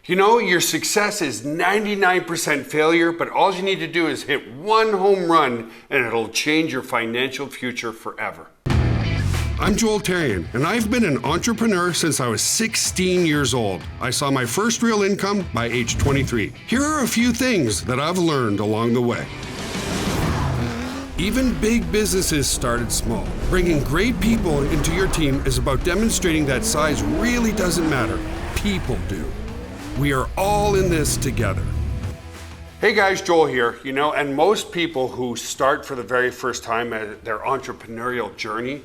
You know, your success is 99% failure, but all you need to do is hit one home run and it'll change your financial future forever. I'm Joel Therien, and I've been an entrepreneur since I was 16 years old. I saw my first real income by age 23. Here are a few things that I've learned along the way. Even big businesses started small. Bringing great people into your team is about demonstrating that size really doesn't matter. People do. We are all in this together. Hey guys, Joel here. You know, and most people who start for the very first time at their entrepreneurial journey,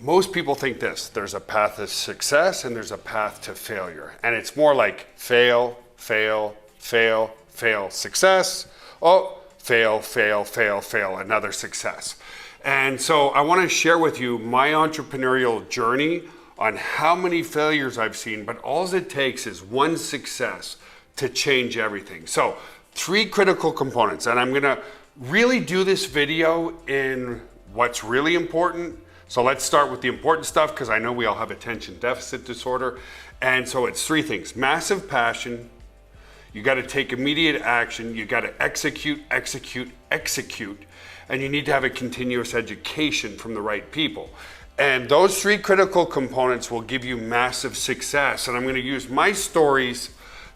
most people think this: there's a path to success and there's a path to failure. And it's more like fail, fail, fail, fail, success. Oh, fail, fail, fail, fail, another success. And so I want to share with you my entrepreneurial journey on how many failures I've seen, but all it takes is one success to change everything. So 3 critical components, and I'm gonna really do this video in what's really important. So let's start with the important stuff, because I know we all have attention deficit disorder. And so it's 3 things: massive passion, you gotta take immediate action, you gotta execute, execute, execute, and you need to have a continuous education from the right people. And those 3 critical components will give you massive success. And I'm going to use my stories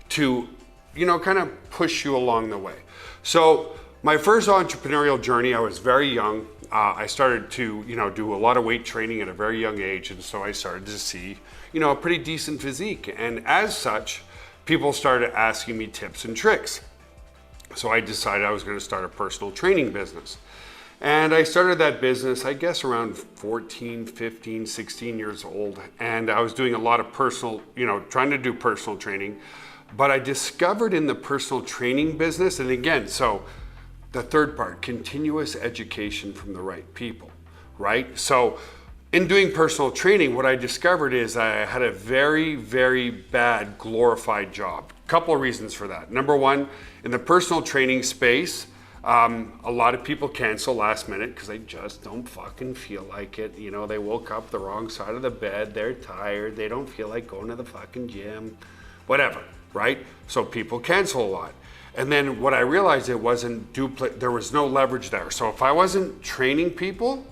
to, kind of push you along the way. So my first entrepreneurial journey, I was very young. I started to, do a lot of weight training at a very young age. And so I started to see, a pretty decent physique. And as such, people started asking me tips and tricks. So I decided I was going to start a personal training business. And I started that business, I guess, around 14, 15, 16 years old. And I was doing a lot of personal, trying to do personal training. But I discovered in the personal training business, and again, so the third part, continuous education from the right people, right? So in doing personal training, what I discovered is I had a very, very bad glorified job. Couple of reasons for that. Number one, in the personal training space, a lot of people cancel last minute because they just don't fucking feel like it. They woke up the wrong side of the bed, they're tired, they don't feel like going to the fucking gym, whatever, right? So people cancel a lot. And then what I realized, it wasn't there was no leverage there. So if I wasn't training people,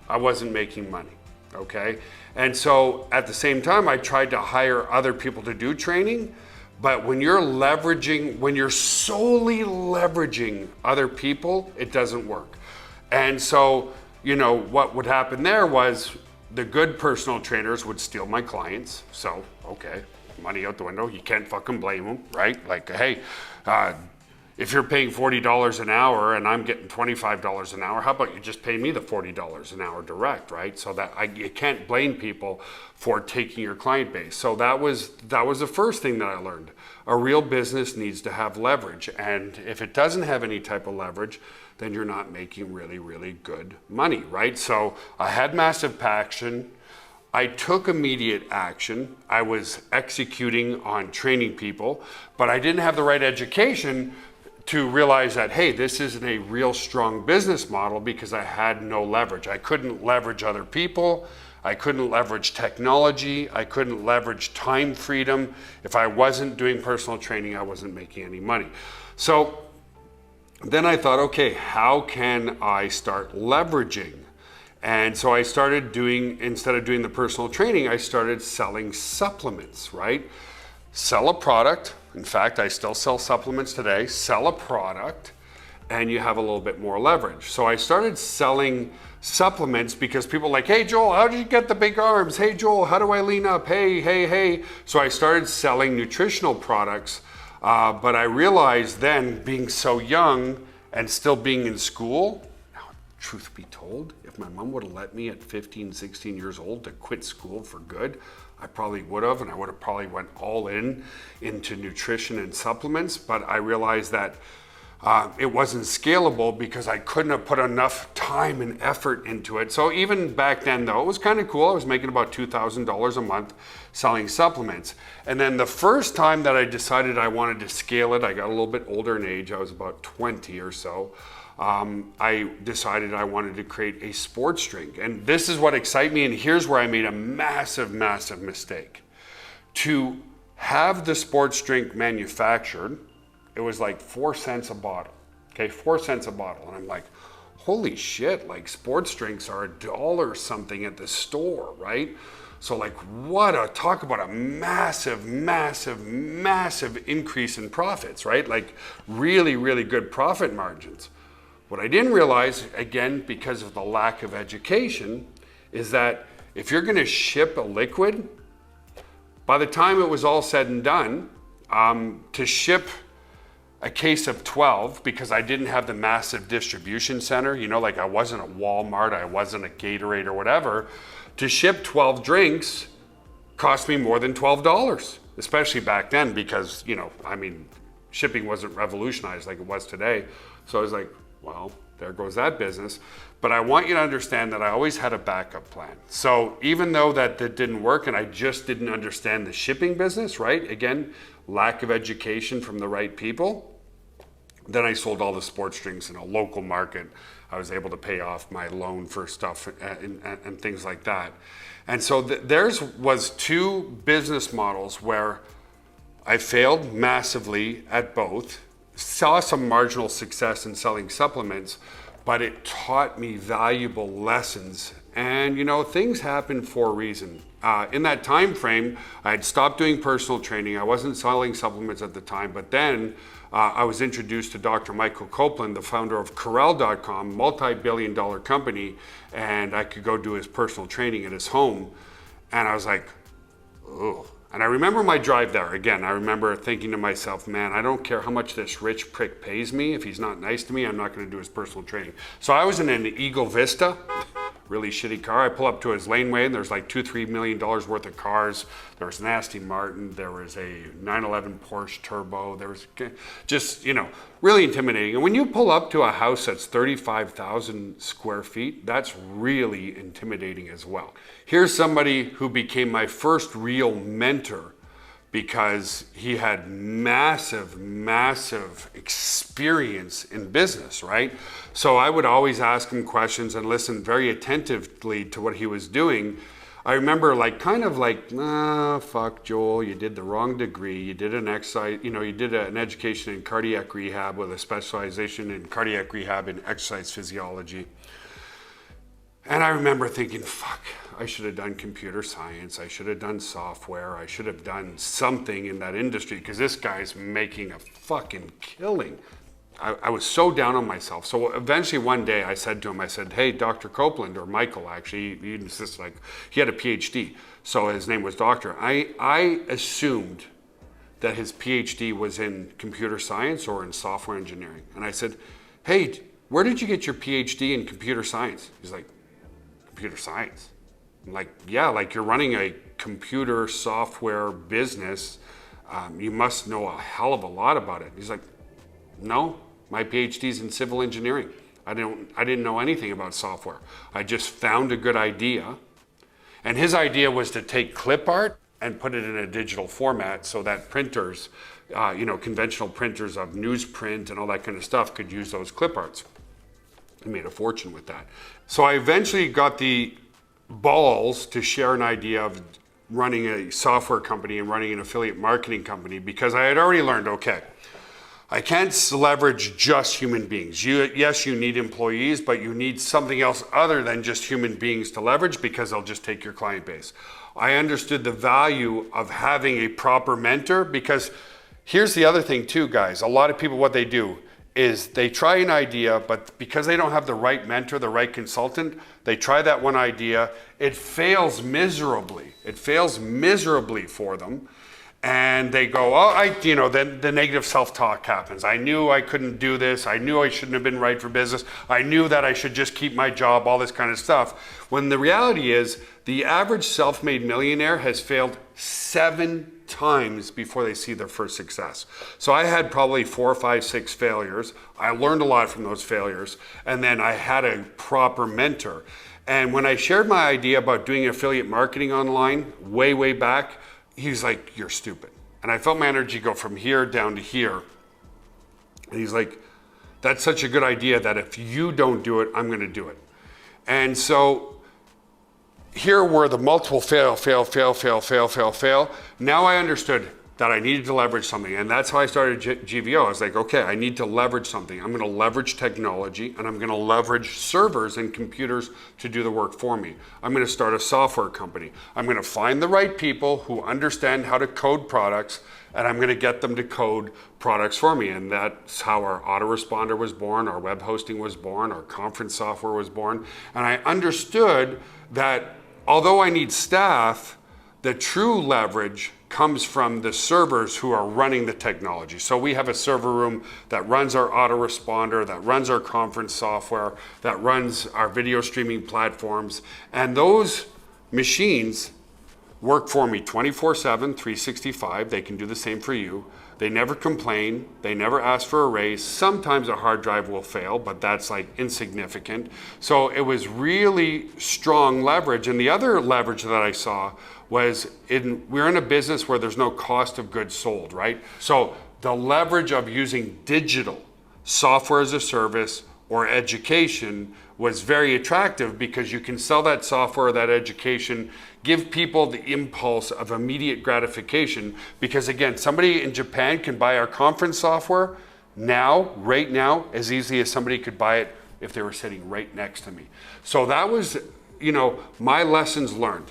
I wasn't making money, okay? And so at the same time, I tried to hire other people to do training. But when you're solely leveraging other people, it doesn't work. And so, what would happen there was the good personal trainers would steal my clients. So, okay, money out the window. You can't fucking blame them, right? Like, hey, if you're paying $40 an hour and I'm getting $25 an hour, how about you just pay me the $40 an hour direct, right? So that you can't blame people for taking your client base. So that was the first thing that I learned. A real business needs to have leverage. And if it doesn't have any type of leverage, then you're not making really, really good money, right? So I had massive passion. I took immediate action. I was executing on training people, but I didn't have the right education to realize that, hey, this isn't a real strong business model because I had no leverage. I couldn't leverage other people. I couldn't leverage technology. I couldn't leverage time freedom. If I wasn't doing personal training, I wasn't making any money. So then I thought, okay, how can I start leveraging? And so I started instead of doing the personal training, I started selling supplements, right? Sell a product. In fact, I still sell supplements today. Sell a product and you have a little bit more leverage. So I started selling supplements because people are like, hey Joel, how did you get the big arms? Hey Joel, how do I lean up? Hey. So I started selling nutritional products, but I realized then, being so young and still being in school, now, truth be told, if my mom would have let me at 15, 16 years old to quit school for good, I probably would have, and I would have probably went all into nutrition and supplements. But I realized that it wasn't scalable because I couldn't have put enough time and effort into it. So even back then, though, it was kind of cool. I was making about $2,000 a month selling supplements. And then the first time that I decided I wanted to scale it, I got a little bit older in age. I was about 20 or so. I decided I wanted to create a sports drink. And this is what excites me. And here's where I made a massive, massive mistake. To have the sports drink manufactured. It was like 4 cents a bottle. Okay, 4 cents a bottle. And I'm like, holy shit, like sports drinks are $1 something at the store, right? So like talk about a massive, massive, massive increase in profits, right? Like really, really good profit margins. What I didn't realize, again, because of the lack of education, is that if you're gonna ship a liquid, by the time it was all said and done, to ship a case of 12, because I didn't have the massive distribution center, like I wasn't at Walmart, I wasn't at Gatorade or whatever, to ship 12 drinks cost me more than $12, especially back then because, shipping wasn't revolutionized like it was today. So I was like, well, there goes that business. But I want you to understand that I always had a backup plan. So even though that didn't work and I just didn't understand the shipping business, right? Again, lack of education from the right people. Then I sold all the sports drinks in a local market. I was able to pay off my loan for stuff and things like that. And so theirs was 2 business models where I failed massively at both, saw some marginal success in selling supplements, but it taught me valuable lessons. And things happen for a reason. In that time frame, I had stopped doing personal training. I wasn't selling supplements at the time, but then I was introduced to Dr. Michael Copeland, the founder of Corral.com, multi-billion-dollar company, and I could go do his personal training at his home. And I was like, oh. And I remember my drive there. Again, I remember thinking to myself, man, I don't care how much this rich prick pays me. If he's not nice to me, I'm not going to do his personal training. So I was in an Eagle Vista, really shitty car. I pull up to his laneway and there's like $2-3 million worth of cars. There was an Aston Martin. There was a 911 Porsche Turbo. There was just, really intimidating. And when you pull up to a house that's 35,000 square feet, that's really intimidating as well. Here's somebody who became my first real mentor because he had massive, massive experience in business, right? So I would always ask him questions and listen very attentively to what he was doing. I remember fuck Joel, you did the wrong degree. You did an exercise, you did an education in cardiac rehab with a specialization in cardiac rehab and exercise physiology. And I remember thinking, fuck, I should have done computer science. I should have done software. I should have done something in that industry because this guy's making a fucking killing. I was so down on myself. So eventually one day I said to him, hey, Dr. Copeland, or Michael actually, he insisted, he had a PhD. So his name was Doctor. I assumed that his PhD was in computer science or in software engineering. And I said, hey, where did you get your PhD in computer science? He's like, computer science? I'm like, yeah, like you're running a computer software business. You must know a hell of a lot about it. He's like, no, my PhD's in civil engineering. I didn't know anything about software. I just found a good idea. And his idea was to take clip art and put it in a digital format so that printers, conventional printers of newsprint and all that kind of stuff could use those clip arts. He made a fortune with that. So I eventually got the balls to share an idea of running a software company and running an affiliate marketing company because I had already learned, okay, I can't leverage just human beings. Yes, you need employees, but you need something else other than just human beings to leverage because they'll just take your client base. I understood the value of having a proper mentor because here's the other thing too, guys. A lot of people, what they do is they try an idea, but because they don't have the right mentor, the right consultant, they try that one idea. It fails miserably. It fails miserably for them. And they go, then the negative self-talk happens. I knew I couldn't do this. I knew I shouldn't have been right for business. I knew that I should just keep my job, all this kind of stuff. When the reality is, the average self-made millionaire has failed 7 times before they see their first success. So I had probably 4, 5, 6 failures. I learned a lot from those failures. And then I had a proper mentor. And when I shared my idea about doing affiliate marketing online way, way back, he's like, you're stupid. And I felt my energy go from here down to here. And he's like, that's such a good idea that if you don't do it, I'm going to do it. And so here were the multiple fail. Now I understood that I needed to leverage something. And that's how I started GVO. I was like, okay, I need to leverage something. I'm gonna leverage technology, and I'm gonna leverage servers and computers to do the work for me. I'm gonna start a software company. I'm gonna find the right people who understand how to code products, and I'm gonna get them to code products for me. And that's how our autoresponder was born, our web hosting was born, our conference software was born. And I understood that although I need staff, the true leverage comes from the servers who are running the technology. So we have a server room that runs our autoresponder, that runs our conference software, that runs our video streaming platforms. And those machines work for me 24/7, 365. They can do the same for you. They never complain. They never ask for a raise. Sometimes a hard drive will fail, but that's like insignificant. So it was really strong leverage. And the other leverage that I saw was we're in a business where there's no cost of goods sold, right? So the leverage of using digital software as a service or education was very attractive, because you can sell that software, that education, give people the impulse of immediate gratification. Because again, somebody in Japan can buy our conference software now, right now, as easily as somebody could buy it if they were sitting right next to me. So that was, my lessons learned.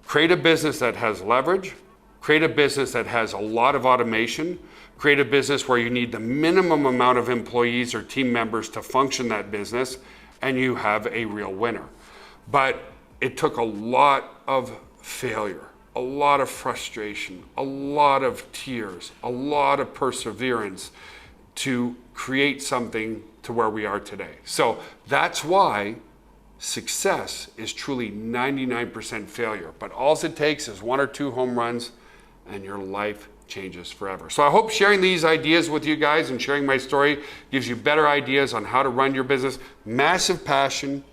Create a business that has leverage, create a business that has a lot of automation, create a business where you need the minimum amount of employees or team members to function that business, and you have a real winner. But it took a lot of failure, a lot of frustration, a lot of tears, a lot of perseverance to create something to where we are today. So that's why success is truly 99% failure. But all it takes is 1 or 2 home runs, and your life changes forever. So I hope sharing these ideas with you guys and sharing my story gives you better ideas on how to run your business. Massive passion,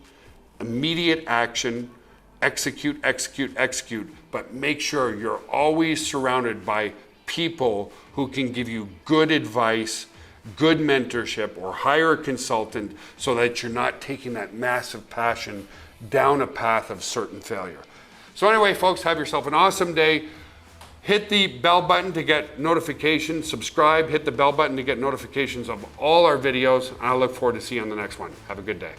immediate action, execute, execute, execute, but make sure you're always surrounded by people who can give you good advice, good mentorship, or hire a consultant, so that you're not taking that massive passion down a path of certain failure. So anyway, folks, have yourself an awesome day. Hit the bell button to get notifications, subscribe, hit the bell button to get notifications of all our videos. I look forward to seeing you on the next one. Have a good day.